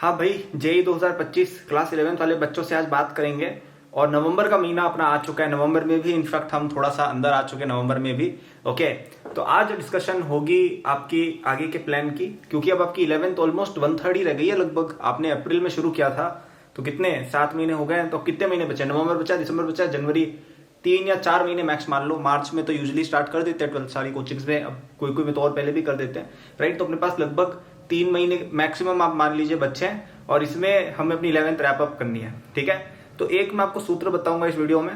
हाँ भाई, JEE 2025 class 11th वाले बच्चों से आज बात करेंगे। और नवंबर का महीना अपना आ चुका है, नवंबर में भी इनफैक्ट हम थोड़ा सा अंदर आ चुके हैं नवंबर में भी। ओके, तो आज डिस्कशन होगी आपकी आगे के प्लान की, क्योंकि अब आपकी 11th ऑलमोस्ट 1/3 ही रह गई है लगभग। आपने अप्रैल में शुरू किया था तो कितने 7 महीने हो गए, तो कितने महीने बचे? नवंबर बचा, दिसंबर बचा, जनवरी, 3 या 4 महीने मैक्स मान लो। मार्च में तो यूजुअली स्टार्ट कर देते हैं 12th सारी कोचिंग्स में, अब कोई कोई में तो और पहले भी कर देते हैं, राइट। तो अपने पास लगभग 3 महीने मैक्सिमम आप मान लीजिए बच्चे हैं, और इसमें हमें अपनी 11th रैप अप करनी है, ठीक है। तो एक मैं आपको सूत्र बताऊंगा इस वीडियो में,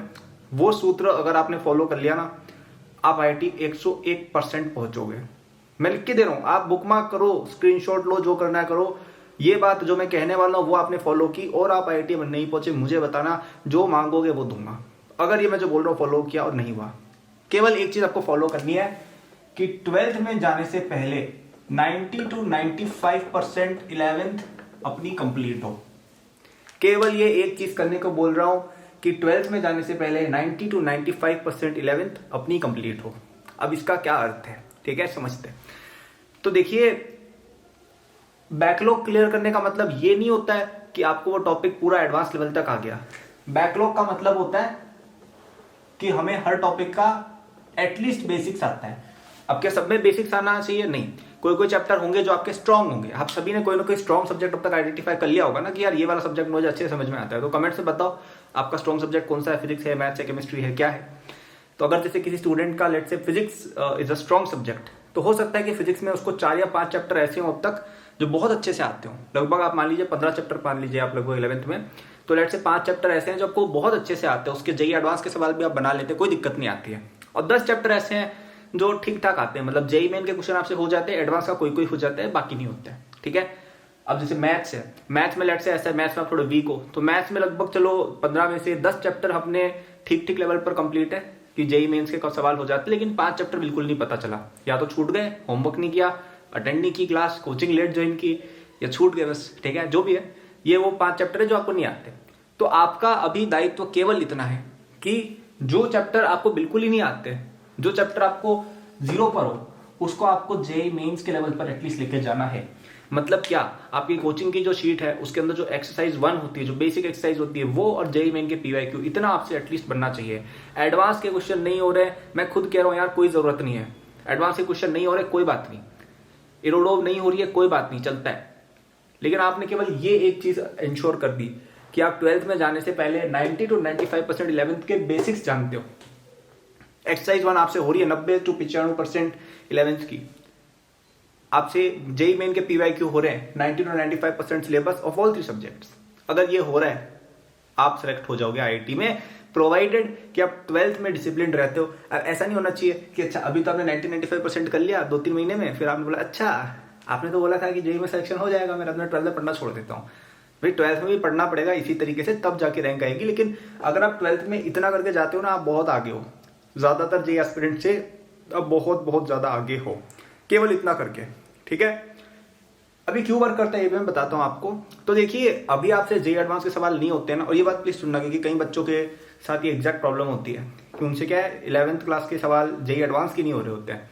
वो सूत्र अगर आपने फॉलो कर लिया ना, आप IIT 101% पहुंचोगे। मैं लिख के दे रहा हूं, आप बुकमार्क करो, स्क्रीनशॉट लो, जो करना है करो। ये बात जो मैं कहने वाला हूं वो आपने फॉलो की और आप IIT में नहीं पहुंचे, मुझे बताना, जो मांगोगे वो दूंगा। अगर ये मैं जो बोल रहा हूं फॉलो किया और नहीं हुआ, केवल एक चीज आपको फॉलो करनी है कि 12th में जाने से पहले 90 to 95% 11th अपनी कंप्लीट हो। केवल ये एक चीज करने को बोल रहा हूं कि 12th में जाने से पहले 90 to 95% 11th अपनी कंप्लीट हो। अब इसका क्या अर्थ है, ठीक है, समझते हैं। तो देखिए, बैकलॉग क्लियर करने का मतलब ये नहीं होता है कि आपको वो टॉपिक पूरा एडवांस लेवल तक आ गया। बैकलॉग का मतलब होता है कि हमें हर टॉपिक का एटलीस्ट बेसिक्स आता है। अब क्या सब में बेसिक्स आना चाहिए? नहीं, कोई कोई चैप्टर होंगे जो आपके स्ट्रांग होंगे। आप सभी ने कोई ना कोई स्ट्रांग सब्जेक्ट अब तक आइडेंटिफाई कर लिया होगा ना, कि यार ये वाला सब्जेक्ट मुझे अच्छे से समझ में आता है। तो कमेंट से बताओ आपका स्ट्रांग सब्जेक्ट कौन सा है, फिजिक्स है, मैथ्स है, केमिस्ट्री है, क्या है। तो अगर जैसे किसी स्टूडेंट का let's say physics is a strong subject, तो हो सकता है कि फिजिक्स में उसको 4 या 5 चैप्टर ऐसे हों अब तक जो बहुत अच्छे से आते हों। लगभग आप मान लीजिए 15 चैप्टर मान लीजिए आप लगभग 11th में, तो लेट्स से 5 चैप्टर ऐसे हैं जो आपको बहुत अच्छे से आते हैं, उसके जेईई एडवांस के सवाल भी आप बना लेते हैं, कोई दिक्कत नहीं आती है। और 10 चैप्टर ऐसे हैं जो ठीक ठाक आते हैं, मतलब जेईई मेन के क्वेश्चन आपसे हो जाते हैं, एडवांस का कोई कोई हो जाता है, बाकी नहीं होता है, ठीक है। अब जैसे मैथ्स है, मैथ्स में लेट्स से ऐसा है, मैथ्स में आप थोड़े वीक हो, तो मैथ्स में लगभग चलो 15 में से 10 चैप्टर अपने ठीक ठीक लेवल पर कंप्लीट है कि जेईई मेंस के सवाल हो जाते हैं। लेकिन 5 चैप्टर बिल्कुल नहीं पता चला, या तो छूट गए, होमवर्क नहीं किया, अटेंड नहीं की क्लास, कोचिंग लेट ज्वाइन की, या छूट गए बस, ठीक है, जो भी है। ये वो 5 चैप्टर है जो आपको नहीं आते। तो आपका अभी दायित्व केवल इतना है कि जो चैप्टर आपको बिल्कुल ही नहीं आते, जो चैप्टर आपको 0 पर हो, उसको आपको जेईई मेंस के लेवल पर एटलीस्ट लेके जाना है। मतलब क्या, आपकी कोचिंग की जो शीट है उसके अंदर जो एक्सरसाइज 1 होती है, जो बेसिक एक्सरसाइज होती है वो, और जेईई मेन के PYQ, इतना आपसे एटलीस्ट बनना चाहिए। एडवांस के क्वेश्चन नहीं हो रहे, मैं खुद कह रहा हूं यार, कोई जरूरत नहीं है। एडवांस के क्वेश्चन नहीं हो रहे, कोई बात नहीं, इरोडोव नहीं हो रही है, कोई बात नहीं, चलता है। लेकिन आपने केवल ये एक चीज इंश्योर कर दी कि आप 12th में जाने से पहले 90 to 95% 11th के बेसिक्स जानते हो। एक्सरसाइज 1 आपसे हो रही है 90 to 95% 11th की, आपसे जेईई मेन के PYQ हो रहे हैं 90 to 95% syllabus of all 3 subjects. अगर ये हो रहा है, आप सेलेक्ट हो जाओगे IIT में, प्रोवाइडेड कि आप 12th में डिसिप्लिन रहते हो। अब ऐसा नहीं होना चाहिए कि अच्छा अभी तो आपने 90-95% कर लिया 2-3 महीने में, फिर आपने बोला अच्छा आपने तो बोला था कि जेईई में सिलेक्शन हो जाएगा, मैं अपने 12th में पढ़ना छोड़ देता हूँ। भाई 12th में भी पढ़ना पड़ेगा इसी तरीके से, तब जाके रैंक आएगी। लेकिन अगर आप 12th में इतना करके जाते हो ना, आप बहुत आगे हो, ज्यादातर जेईई एस्पिरेंट से अब बहुत बहुत ज्यादा आगे हो, केवल इतना करके, ठीक है। अभी क्यों वर्क करता है ये भी मैं बताता हूं आपको। तो देखिए, अभी आपसे जेईई एडवांस के सवाल नहीं होते हैं ना, और ये बात प्लीज सुनना, क्योंकि कई बच्चों के साथ ये एग्जैक्ट प्रॉब्लम होती है कि उनसे क्या है, 11th क्लास के सवाल जेईई एडवांस की नहीं हो रहे होते हैं।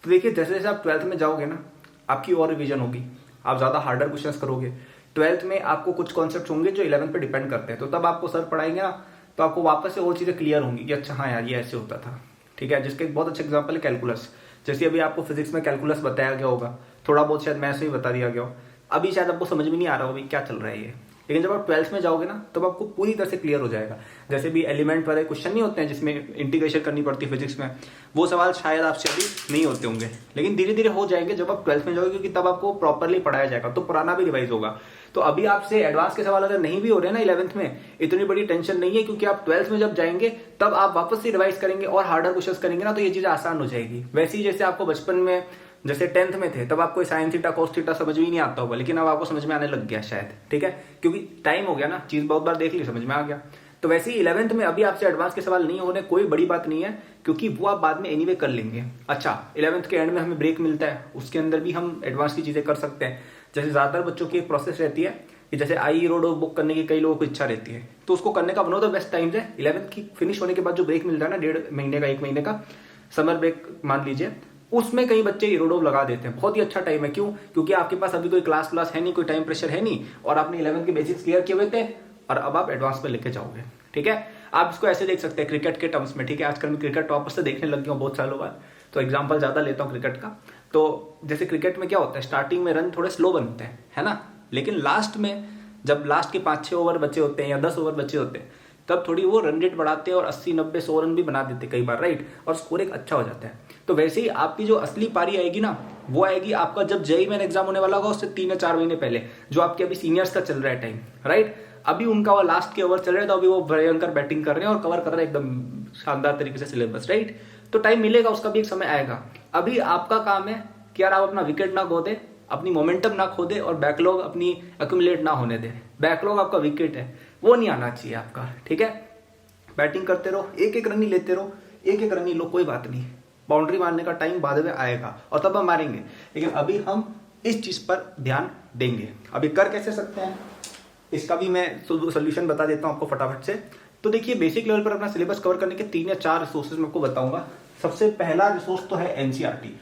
तो देखिए, जैसे जैसे आप 12th में जाओगे ना, आपकी और रिविजन होगी, आप ज्यादा हार्डर क्वेश्चन करोगे। 12th में आपको कुछ कॉन्सेप्ट होंगे जो 11th पे डिपेंड करते हैं, तो तब आपको सर पढ़ाएंगे ना, तो आपको वापस से और चीजें क्लियर होंगी कि अच्छा हाँ यार ये ऐसे होता था, ठीक है। जिसका एक बहुत अच्छा एग्जाम्पल है कैलकुलस। जैसे अभी आपको फिजिक्स में कैलकुलस बताया गया होगा, थोड़ा बहुत शायद मैथ्स में बता दिया गया हो, अभी शायद आपको समझ में नहीं आ रहा हो अभी क्या चल रहा है ये। लेकिन जब आप 12th में जाओगे ना, तब आपको पूरी तरह से क्लियर हो जाएगा। जैसे भी एलिमेंट वाले क्वेश्चन नहीं होते हैं जिसमें इंटीग्रेशन करनी पड़ती है फिजिक्स में, वो सवाल शायद आपसे अभी नहीं होते होंगे, लेकिन धीरे धीरे हो जाएंगे जब आप 12th में जाओगे, क्योंकि तब आपको प्रॉपरली पढ़ाया जाएगा, तो पुराना भी रिवाइज होगा। तो अभी आपसे एडवांस के सवाल अगर नहीं भी हो रहे हैं ना 11th में, इतनी बड़ी टेंशन नहीं है, क्योंकि आप 12th में जब जाएंगे तब आप वापस से रिवाइज करेंगे और हार्डर क्वेश्चन करेंगे ना, तो ये चीजें आसान हो जाएगी। वैसे ही जैसे आपको बचपन में, जैसे 10th में थे, तब आपको साइन थीटा कोस थीटा समझ भी नहीं आता होगा, लेकिन अब आपको समझ में आने लग गया शायद, ठीक है, क्योंकि टाइम हो गया ना, चीज बहुत बार देख ली, समझ में आ गया। तो वैसे ही 11th में अभी आपसे एडवांस के सवाल नहीं होने, कोई बड़ी बात नहीं है, क्योंकि वो आप बाद में एनीवे कर लेंगे। अच्छा, 11th के एंड में हमें ब्रेक मिलता है, उसके अंदर भी हम एडवांस की चीजें कर सकते हैं। जैसे ज्यादातर बच्चों की एक प्रोसेस रहती है कि जैसे आई रोड बुक करने की कई लोगों को इच्छा रहती है, तो उसको करने का one of the best times है 11th की फिनिश होने के बाद जो ब्रेक मिलता है ना, 1.5 महीने का, 1 महीने का समर ब्रेक मान लीजिए, उसमें कई बच्चे इरोडोव लगा देते हैं। बहुत ही अच्छा टाइम है, क्यों? क्योंकि आपके पास अभी कोई क्लास है नहीं, कोई टाइम प्रेशर है नहीं, और आपने 11th के बेसिक्स क्लियर किए हुए थे और अब आप एडवांस पे लेके जाओगे। ठीक है, आप इसको ऐसे देख सकते हैं क्रिकेट के टर्म्स में। ठीक है, आजकल मैं क्रिकेट टॉपर से देखने लग गया हूँ बहुत सालों बाद, तो एग्जाम्पल ज्यादा लेता हूँ क्रिकेट का। तो जैसे क्रिकेट में क्या होता है, स्टार्टिंग में रन थोड़े स्लो बनते हैं, है ना, लेकिन लास्ट में जब लास्ट के 5-6 ओवर बचे होते हैं या 10 ओवर बचे होते हैं, तब थोड़ी वो रन रेट बढ़ाते हैं और 80-90-100 रन भी बना देते कई बार, राइट, और स्कोर एक अच्छा हो जाता है। तो वैसे ही आपकी जो असली पारी आएगी ना, वो आएगी आपका जब जेईई मेन एग्जाम होने वाला होगा उससे 3 या 4 महीने पहले, जो आपके अभी सीनियर्स का चल रहा है टाइम, राइट। अभी उनका वो लास्ट के ओवर चल रहे हैं, तो अभी वो भयंकर बैटिंग कर रहे हैं और कवर कर रहे हैं एकदम शानदार तरीके से सिलेबस, राइट। तो टाइम मिलेगा, उसका भी एक समय आएगा। अभी आपका काम है कि यार आप अपना विकेट ना खो दे, अपनी मोमेंटम ना खो दे और बैकलॉग अपनी एक्यूमुलेट ना होने दे। बैकलॉग आपका विकेट है, वो नहीं आना चाहिए आपका। ठीक है, बैटिंग करते रहो, एक एक रन ही लेते रहो, एक एक रन ही लो, कोई बात नहीं। बाउंड्री मारने का टाइम बाद में आएगा और तब हम मारेंगे, लेकिन अभी हम इस चीज पर ध्यान देंगे। अभी कर कैसे सकते हैं, इसका भी मैं सोल्यूशन बता देता हूं आपको फटाफट से। तो देखिए, बेसिक लेवल पर अपना सिलेबस कवर करने के 3 या 4 रिसोर्सेज मैं आपको बताऊंगा। सबसे पहला रिसोर्स तो है एनसीईआरटी।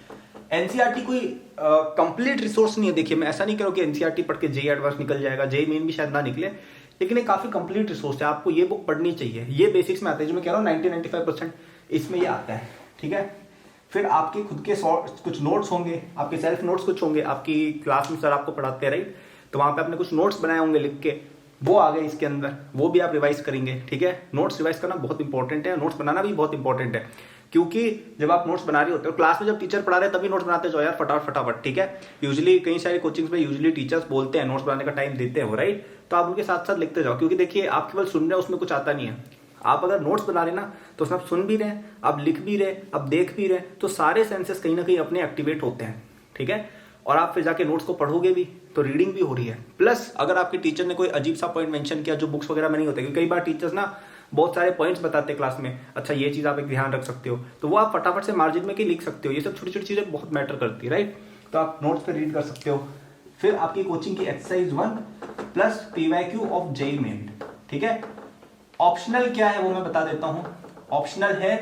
एनसीईआरटी कोई कंप्लीट रिसोर्स नहीं है। देखिए, मैं ऐसा नहीं कह रहा हूं कि एनसीईआरटी पढ़ के जेईई एडवांस निकल जाएगा, जेईई मेन भी शायद ना निकले, लेकिन ये काफी कंप्लीट रिसोर्स है। आपको ये बुक पढ़नी चाहिए। ये बेसिक्स में आता है, जो मैं कह रहा हूँ 90-95% इसमें ये आता है। ठीक है, फिर आपके खुद के कुछ नोट्स होंगे, आपके सेल्फ नोट्स कुछ होंगे, आपकी क्लास में सर आपको पढ़ाते हैं, राइट, तो वहां पे आपने कुछ नोट्स बनाए होंगे लिख के, वो आ गए इसके अंदर, वो भी आप रिवाइज करेंगे। ठीक है, नोट्स रिवाइज करना बहुत इंपॉर्टेंट है, नोट्स बनाना भी बहुत इंपॉर्टेंट है, क्योंकि जब आप नोट्स बना रहे होते हो क्लास में, जब टीचर पढ़ा रहे हैं तभी नोट्स बनाते जाओ यार फटाफट फटाफट। ठीक है, यूजुअली कई सारे कोचिंग्स में यूजुअली टीचर्स बोलते हैं नोट्स बनाने का टाइम देते हैं वो, राइट, तो आप उनके साथ साथ लिखते जाओ, क्योंकि देखिए आप केवल सुन रहे हो, उसमें कुछ आता नहीं है। आप अगर नोट्स बना रहे ना, तो उसमें आप सुन भी रहे, आप लिख भी रहे, आप देख भी रहे, तो सारे सेंसेस कहीं ना कहीं अपने एक्टिवेट होते हैं। ठीक है, और आप फिर जाके नोट्स को पढ़ोगे भी, तो रीडिंग भी हो रही है। प्लस अगर आपके टीचर ने कोई अजीब सा पॉइंट मेंशन किया जो बुक्स वगैरह में नहीं होता, क्योंकि कई बार टीचर्स ना बहुत सारे पॉइंट्स बताते हैं क्लास में, अच्छा ये चीज आप एक ध्यान रख सकते हो, तो वो आप फटाफट से मार्जिन में लिख सकते हो। ये सब छोटी छोटी चीजें बहुत मैटर करती है, राइट, तो आप नोट्स पे रीड कर सकते हो। फिर आपकी कोचिंग की exercise 1 plus PYQ of JEE main. ठीक है, ऑप्शनल क्या है वो मैं बता देता हूं। ऑप्शनल है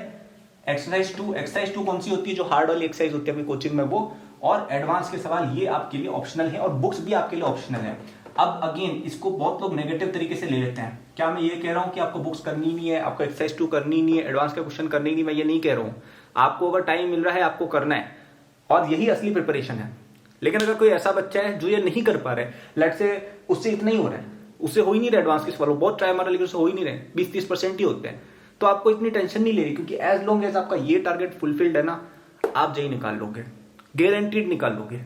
एक्सरसाइज 2। एक्सरसाइज 2 कौन सी होती है, जो हार्ड वाली एक्सरसाइज होती है अपनी कोचिंग में, वो, और एडवांस के सवाल ये आपके लिए ऑप्शनल है, और बुक्स भी आपके लिए ऑप्शनल है। अब अगेन इसको बहुत लोग नेगेटिव तरीके से ले लेते हैं। क्या मैं ये कह रहा हूं कि आपको बुक्स करनी नहीं है, आपको एक्सरसाइज 2 करनी नहीं है, एडवांस का क्वेश्चन करनी नहीं, मैं ये नहीं कह रहा हूं। आपको अगर टाइम मिल रहा है आपको करना है, और यही असली प्रिपरेशन है। लेकिन अगर कोई ऐसा बच्चा है जो ये नहीं कर पा रहा है, लेट्स से उससे इतना ही हो रहा है, उससे हो ही नहीं रहा एडवांस के सवाल, बहुत ट्राई मारा लेकिन उससे हो ही नहीं रहे, 20-30% ही होते हैं, तो आपको इतनी टेंशन नहीं ले रही, क्योंकि एज लॉन्ग एज आपका ये टारगेट फुलफिल्ड है ना, आप जेईई निकाल लोगे, गारंटीड निकाल लोगे,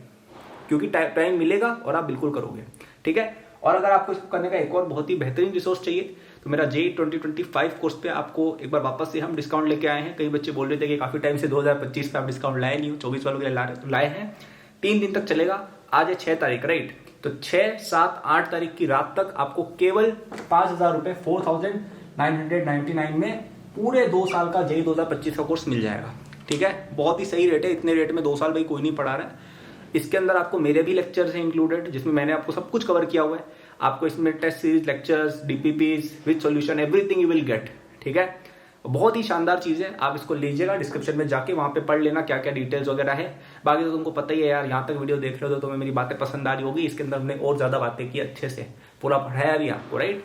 क्योंकि टाइम मिलेगा और आप बिल्कुल करोगे। ठीक है, और अगर आपको इसको करने का एक और बहुत ही बेहतरीन रिसोर्स चाहिए, तो मेरा जेईई 2025 कोर्स पे आपको एक बार वापस से हम डिस्काउंट लेके आए हैं। कई बच्चे बोल रहे थे कि काफी टाइम से 2025 पे आप डिस्काउंट लाए नहीं हो, 24 वालों के लिए लाए हैं। 3 दिन तक चलेगा, आज है 6 तारीख, राइट, तो 6, 7, 8 तारीख की रात तक आपको केवल 5,000 रुपए 4,999 में पूरे 2 साल का जेईई 2025 का कोर्स मिल जाएगा। ठीक है, बहुत ही सही रेट है। इतने रेट में 2 साल भाई कोई नहीं पढ़ा रहा है। इसके अंदर आपको मेरे भी लेक्चर्स हैं इंक्लूडेड, जिसमें मैंने आपको सब कुछ कवर किया हुआ है। आपको इसमें test series, lectures, DPPs with solution, everything you will get. ठीक है, बहुत ही शानदार चीज है, आप इसको लीजिएगा, डिस्क्रिप्शन में जाके वहां पे पढ़ लेना क्या क्या डिटेल्स वगैरह है। बाकी तो तुमको पता ही है यार, यहाँ तक वीडियो देख रहे हो तो तुम्हें मेरी बातें पसंद आ रही होगी। इसके अंदर हमने और ज्यादा बातें की, अच्छे से पूरा पढ़ाया भी आपको, राइट।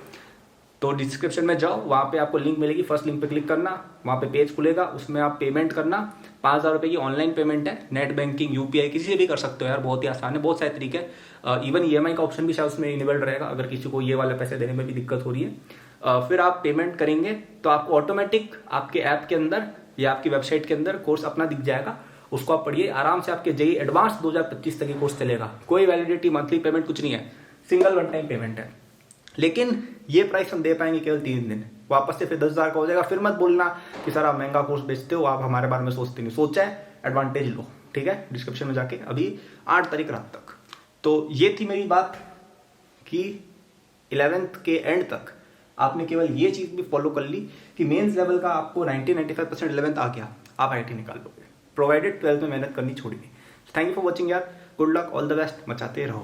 तो डिस्क्रिप्शन में जाओ, वहां पे आपको लिंक मिलेगी, फर्स्ट लिंक पे क्लिक करना, वहां पे पेज खुलेगा, उसमें आप पेमेंट करना। 5,000 रुपए की ऑनलाइन पेमेंट है, नेट बैंकिंग, यूपीआई, किसी से भी कर सकते हो यार, बहुत ही आसान है, बहुत सारे तरीके हैं। इवन ईएमआई का ऑप्शन भी शायद उसमें इनेबल्ड रहेगा, अगर किसी को ये वाले पैसे देने में भी दिक्कत हो रही है। फिर आप पेमेंट करेंगे तो आपको ऑटोमेटिक आपके ऐप के अंदर या आपकी वेबसाइट के अंदर कोर्स अपना दिख जाएगा, उसको आप पढ़िए आराम से। आपके जेईई एडवांस 2025 तक कोर्स चलेगा, कोई वैलिडिटी, मंथली पेमेंट कुछ नहीं है, सिंगल वन टाइम पेमेंट है। लेकिन ये प्राइस हम दे पाएंगे केवल 3 दिन, वापस से फिर 10,000 का हो जाएगा। फिर मत बोलना कि सर आप महंगा कोर्स बेचते हो, आप हमारे बारे में सोचते नहीं। सोचा है, एडवांटेज लो। ठीक है, डिस्क्रिप्शन में जाके अभी 8 तारीख रात तक। तो ये थी मेरी बात कि 11th के एंड तक आपने केवल ये चीज भी फॉलो कर ली कि मेंस लेवल का आपको 90-95% 11th आ गया, आप आईटी निकाल लोगे, प्रोवाइडेड 12th में मेहनत करनी छोड़िए। थैंक यू फॉर वॉचिंग यार, good luck, all the best, मचाते रहो।